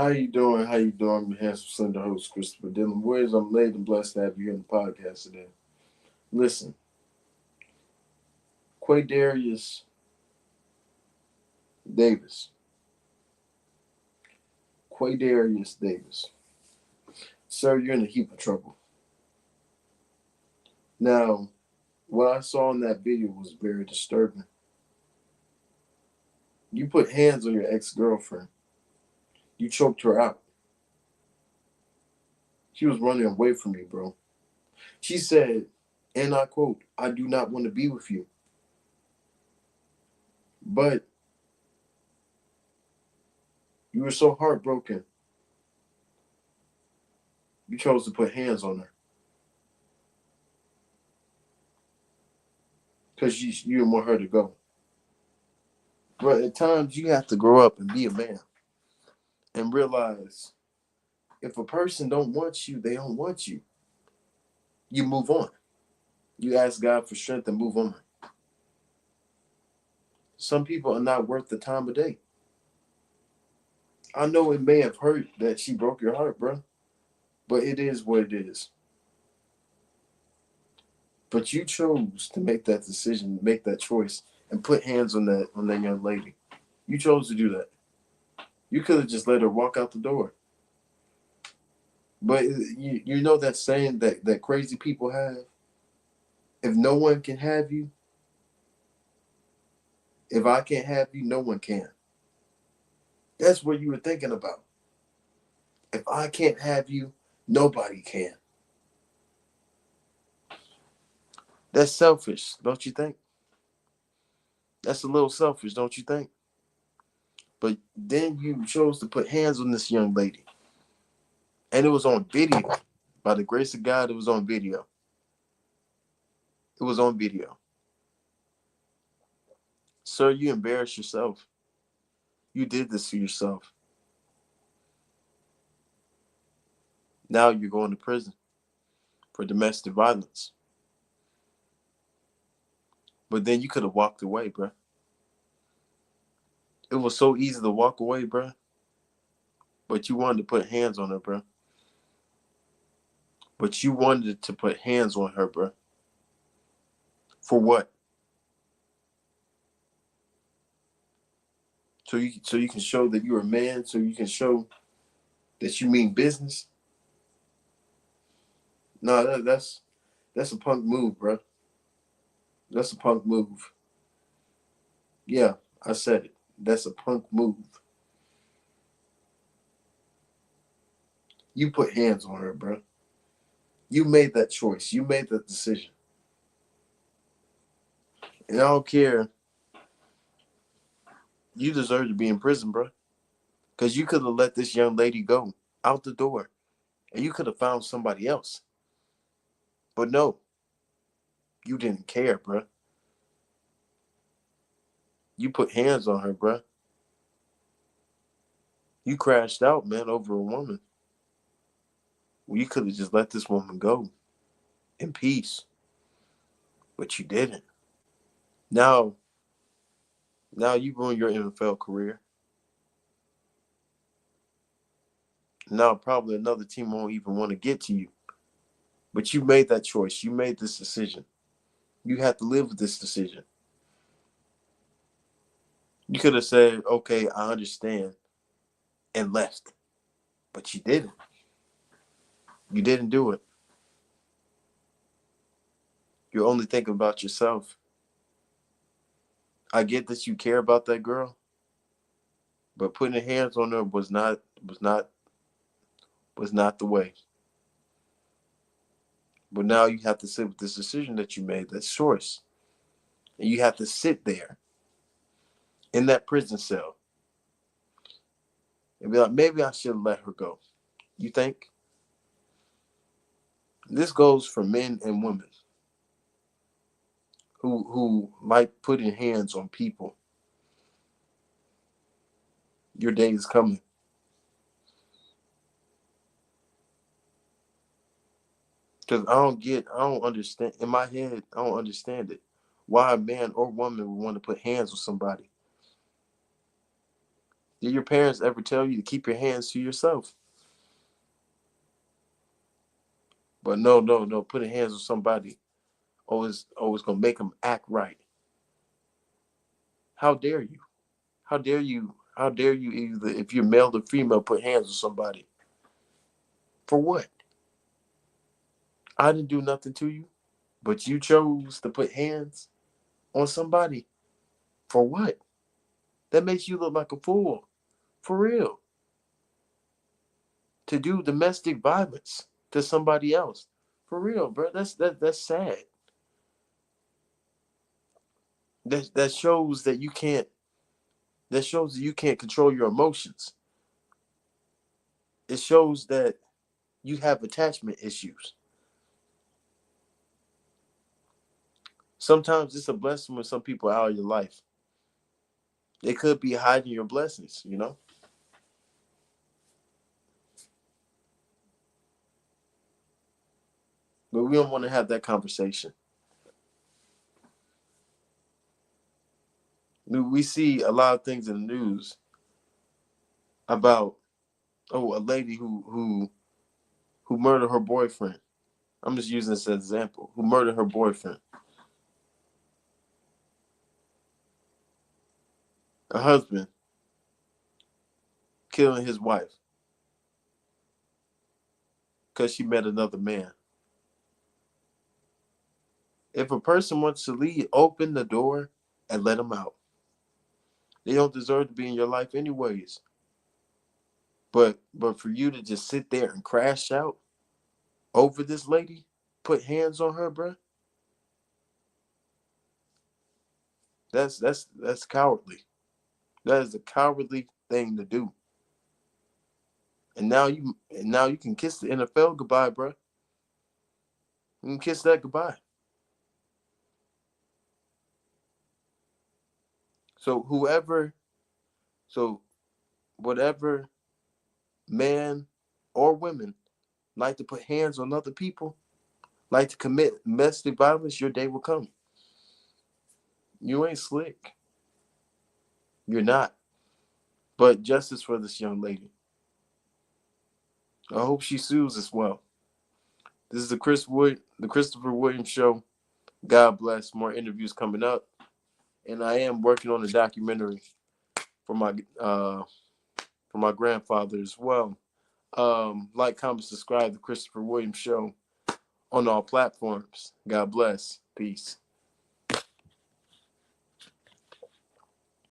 How you doing? How you doing? I'm your handsome Sunday host, Christopher Dillon. Boys, I'm late and blessed to have you here on the podcast today. Listen, Quaydarius Davis. Quaydarius Davis. Sir, you're in a heap of trouble. Now, what I saw in that video was very disturbing. You put hands on your ex-girlfriend. You choked her out. She was running away from you, bro. She said, and I quote, I do not want to be with you. But you were so heartbroken, you chose to put hands on her. Because you didn't want her to go. But at times you have to grow up and be a man and realize if a person don't want you, they don't want you. You move on. You ask God for strength and move on. Some people are not worth the time of day. I know it may have hurt that she broke your heart, bro, but it is what it is. But you chose to make that decision, make that choice, and put hands on that young lady. You chose to do that. You could have just let her walk out the door. But you know that saying that crazy people have? If no one can have you, if I can't have you, no one can. That's what you were thinking about. If I can't have you, nobody can. That's selfish, don't you think? That's a little selfish, don't you think? But then you chose to put hands on this young lady. And it was on video. By the grace of God, it was on video. It was on video. Sir, you embarrassed yourself. You did this to yourself. Now you're going to prison for domestic violence. But then you could have walked away, bro. It was so easy to walk away, bro. But you wanted to put hands on her, bro. But you wanted to put hands on her, bro. For what? So you can show that you're a man. So you can show that you mean business. No, that's a punk move, bro. That's a punk move. Yeah, I said it. That's a punk move. You put hands on her, bro. You made that choice. You made that decision. And I don't care. You deserve to be in prison, bro. Because you could have let this young lady go out the door. And you could have found somebody else. But no, you didn't care, bro. You put hands on her, bro. You crashed out, man, over a woman. Well, you could have just let this woman go in peace. But you didn't. Now, now you ruined your NFL career. Now probably another team won't even want to get to you. But you made that choice. You made this decision. You have to live with this decision. You could have said, okay, I understand, and left. But you didn't. You didn't do it. You're only thinking about yourself. I get that you care about that girl, but putting hands on her was not the way. But now you have to sit with this decision that you made, that choice. And you have to sit there in that prison cell and be like, maybe I should let her go. You think? This goes for men and women who like putting hands on people. Your day is coming. Because I don't understand. In my head, I don't understand it. Why a man or woman would want to put hands on somebody. Did your parents ever tell you to keep your hands to yourself? But no, no, no. Putting hands on somebody always gonna make them act right. How dare you? How dare you? How dare you? Either if you're male or female, put hands on somebody. For what? I didn't do nothing to you, but you chose to put hands on somebody. For what? That makes you look like a fool. For real. To do domestic violence to somebody else. For real, bro. That's sad. That shows that you can't that shows that you can't control your emotions. It shows that you have attachment issues. Sometimes it's a blessing when some people are out of your life. They could be hiding your blessings, you know? But we don't want to have that conversation. We see a lot of things in the news about a lady who murdered her boyfriend. I'm just using this as an example. Who murdered her boyfriend. A husband killing his wife because she met another man. If a person wants to leave, open the door and let them out. They don't deserve to be in your life anyways. But for you to just sit there and crash out over this lady, put hands on her, bruh, that's cowardly. That is a cowardly thing to do. And now you can kiss the NFL goodbye, bruh. You can kiss that goodbye. So so whatever man or women like to put hands on other people, like to commit domestic violence, your day will come. You ain't slick. You're not. But justice for this young lady. I hope she sues as well. This is the Christopher Williams Show. God bless. More interviews coming up, and I am working on a documentary for my grandfather as well. Like, comment, subscribe to Christopher Williams Show on all platforms. God bless. Peace.